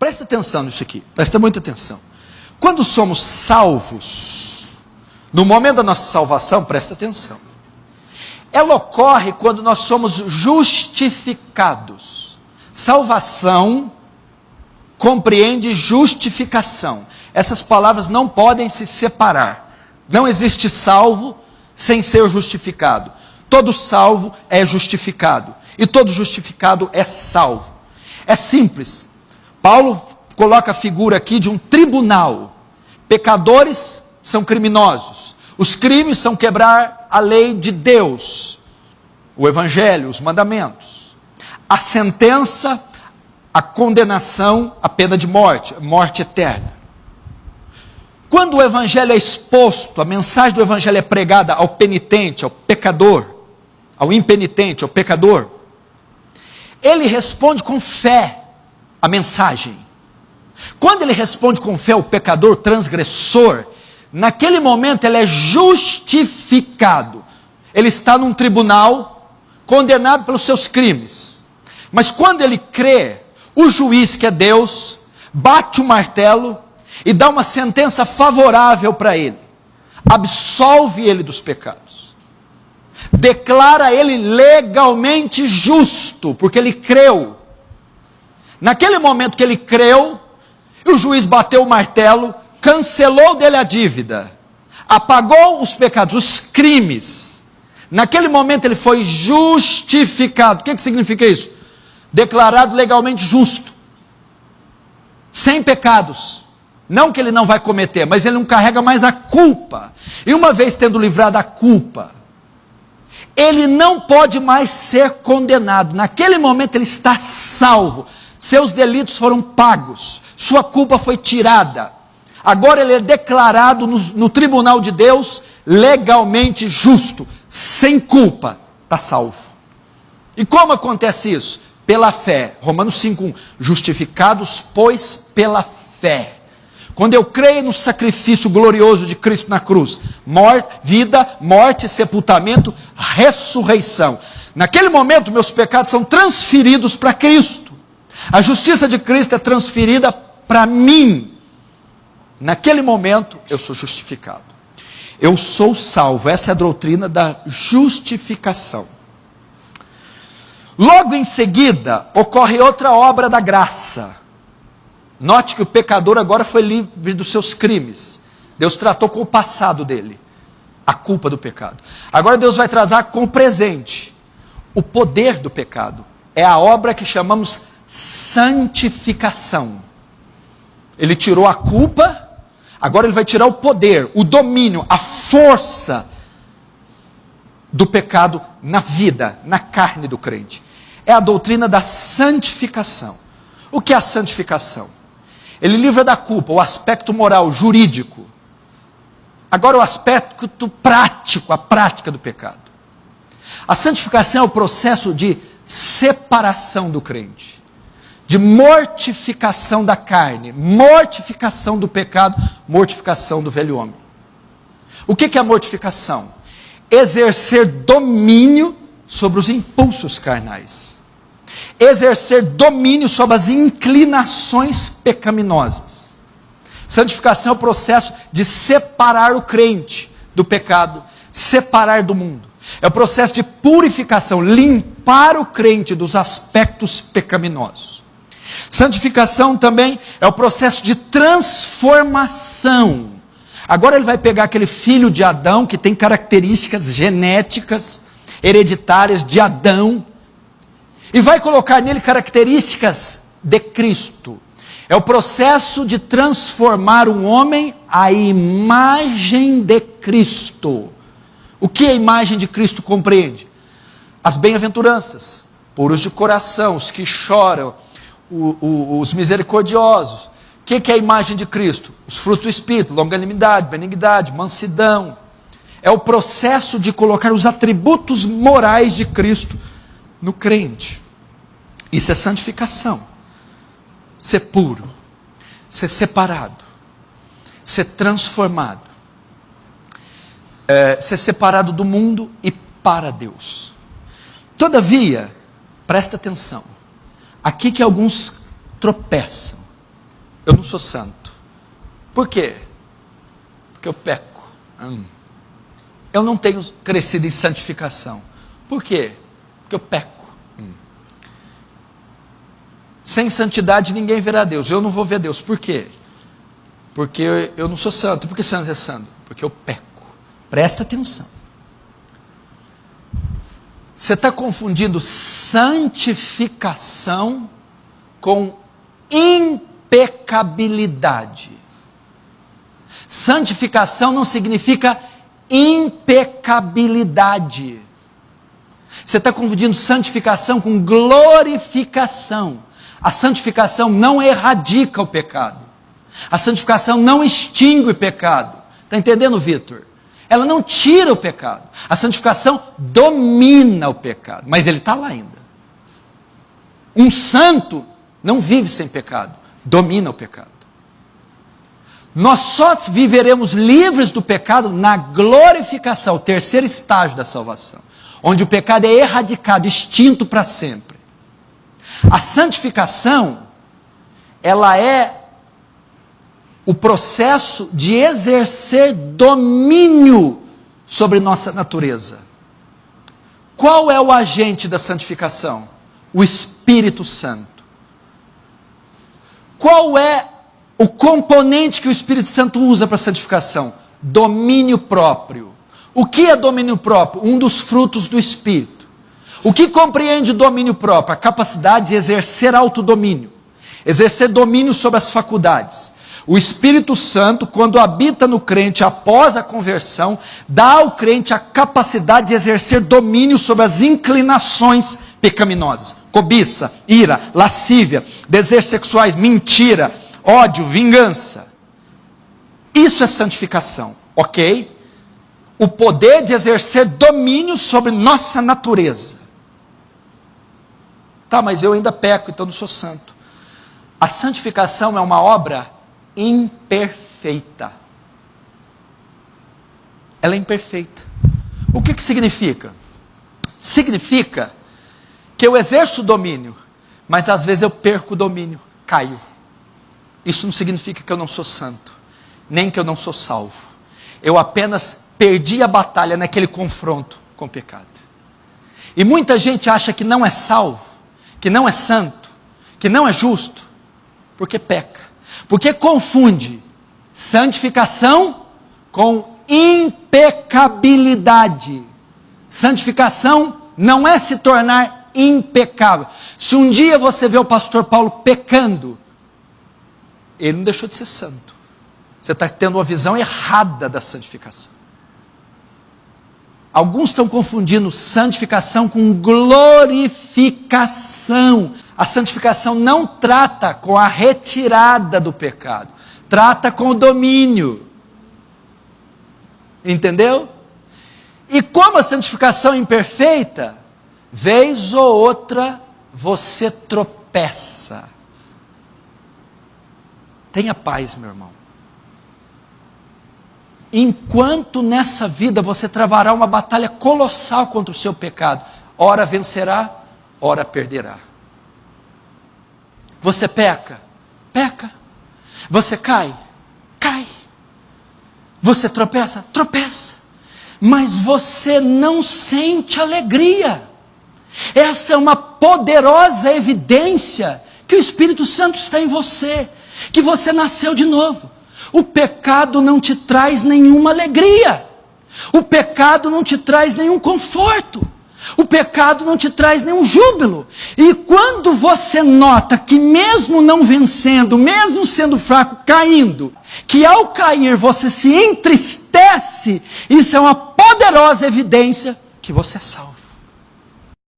Presta atenção nisso aqui, presta muita atenção. Quando somos salvos, no momento da nossa salvação, presta atenção. Ela ocorre quando nós somos justificados. Salvação compreende justificação. Essas palavras não podem se separar. Não existe salvo sem ser justificado. Todo salvo é justificado. E todo justificado é salvo. É simples. Paulo coloca a figura aqui de um tribunal. Pecadores são criminosos. Os crimes são quebrar a lei de Deus, o evangelho, os mandamentos. A sentença, a condenação, a pena de morte, morte eterna. Quando o evangelho é exposto, a mensagem do evangelho é pregada ao penitente, ao pecador, ao impenitente, ao pecador, ele responde com fé a mensagem. Quando ele responde com fé ao pecador transgressor, naquele momento ele é justificado. Ele está num tribunal, condenado pelos seus crimes. Mas quando ele crê, o juiz, que é Deus, bate o martelo e dá uma sentença favorável para ele. Absolve ele dos pecados. Declara ele legalmente justo, porque ele creu. Naquele momento que ele creu, o juiz bateu o martelo, cancelou dele a dívida, apagou os pecados, os crimes. Naquele momento ele foi justificado. O que significa isso? Declarado legalmente justo, sem pecados. Não que ele não vai cometer, mas ele não carrega mais a culpa. E uma vez tendo livrado a culpa, ele não pode mais ser condenado. Naquele momento ele está salvo. Seus delitos foram pagos, sua culpa foi tirada. Agora ele é declarado no tribunal de Deus legalmente justo, sem culpa, está salvo. E como acontece isso? Pela fé. Romanos 5:1, justificados, pois, pela fé. Quando eu creio no sacrifício glorioso de Cristo na cruz, vida, morte, sepultamento, ressurreição. Naquele momento meus pecados são transferidos para Cristo. A justiça de Cristo é transferida para mim. Naquele momento, eu sou justificado. Eu sou salvo. Essa é a doutrina da justificação. Logo em seguida, ocorre outra obra da graça. Note que o pecador agora foi livre dos seus crimes. Deus tratou com o passado dele, a culpa do pecado. Agora Deus vai tratar com o presente, o poder do pecado. É a obra que chamamos santificação. Ele tirou a culpa, agora ele vai tirar o poder, o domínio, a força do pecado na vida, na carne do crente. É a doutrina da santificação. O que é a santificação? Ele livra da culpa, o aspecto moral, jurídico. Agora o aspecto prático, a prática do pecado. A santificação é o processo de separação do crente, de mortificação da carne, mortificação do pecado, mortificação do velho homem. O que é a mortificação? Exercer domínio sobre os impulsos carnais. Exercer domínio sobre as inclinações pecaminosas. Santificação é o processo de separar o crente do pecado, separar do mundo. É o processo de purificação, limpar o crente dos aspectos pecaminosos. Santificação também é o processo de transformação. Agora ele vai pegar aquele filho de Adão que tem características genéticas, hereditárias de Adão, e vai colocar nele características de Cristo. É o processo de transformar um homem à imagem de Cristo. O que a imagem de Cristo compreende? As bem-aventuranças, puros de coração, os que choram, os misericordiosos. O que é a imagem de Cristo? Os frutos do Espírito, longanimidade, benignidade, mansidão. É o processo de colocar os atributos morais de Cristo no crente. Isso é santificação. Ser puro, ser separado, ser transformado, ser separado do mundo e para Deus. Todavia, presta atenção, aqui que alguns tropeçam. eu não sou santo. Por quê? Porque eu peco. Eu não tenho crescido em santificação. Por quê? Porque eu peco. Sem santidade ninguém verá Deus. Eu não vou ver Deus. Por quê? Porque eu não sou santo. Por que você não é santo? Porque eu peco. Presta atenção. Você está confundindo santificação com impecabilidade. Santificação não significa impecabilidade. Você está confundindo santificação com glorificação. A santificação não erradica o pecado. A santificação não extingue o pecado. Está entendendo, Vitor? Ela não tira o pecado. A santificação domina o pecado. Mas ele está lá ainda. Um santo não vive sem pecado. Domina o pecado. Nós só viveremos livres do pecado na glorificação, o terceiro estágio da salvação, onde o pecado é erradicado, extinto para sempre. A santificação, ela é o processo de exercer domínio sobre nossa natureza. Qual é o agente da santificação? O Espírito Santo. Qual é o componente que o Espírito Santo usa para a santificação? Domínio próprio. O que é domínio próprio? Um dos frutos do Espírito. O que compreende o domínio próprio? A capacidade de exercer autodomínio. Exercer domínio sobre as faculdades. O Espírito Santo, quando habita no crente após a conversão, dá ao crente a capacidade de exercer domínio sobre as inclinações pecaminosas. Cobiça, ira, lascívia, desejos sexuais, mentira, ódio, vingança. Isso é santificação, ok? O poder de exercer domínio sobre nossa natureza. Tá, mas eu ainda peco, então não sou santo. A santificação é uma obra imperfeita. Ela é imperfeita. O que significa? Significa que eu exerço domínio, mas às vezes eu perco o domínio, caio. Isso não significa que eu não sou santo, nem que eu não sou salvo. Eu apenas perdi a batalha naquele confronto com o pecado. E muita gente acha que não é salvo, que não é santo, que não é justo, porque peca. Porque confunde santificação com impecabilidade. Santificação não é se tornar impecável. Se um dia você vê o pastor Paulo pecando, ele não deixou de ser santo. Você está tendo uma visão errada da santificação. Alguns estão confundindo santificação com glorificação. A santificação não trata com a retirada do pecado, trata com o domínio. Entendeu? E como a santificação é imperfeita, vez ou outra você tropeça. Tenha paz, meu irmão. Enquanto nessa vida você travará uma batalha colossal contra o seu pecado, ora vencerá, ora perderá. Você peca? Peca. Você cai? Cai. Você tropeça? Tropeça. Mas você não sente alegria. Essa é uma poderosa evidência que o Espírito Santo está em você, que você nasceu de novo. O pecado não te traz nenhuma alegria. O pecado não te traz nenhum conforto. O pecado não te traz nenhum júbilo. E quando você nota que mesmo não vencendo, mesmo sendo fraco, caindo, que ao cair você se entristece, isso é uma poderosa evidência que você é salvo.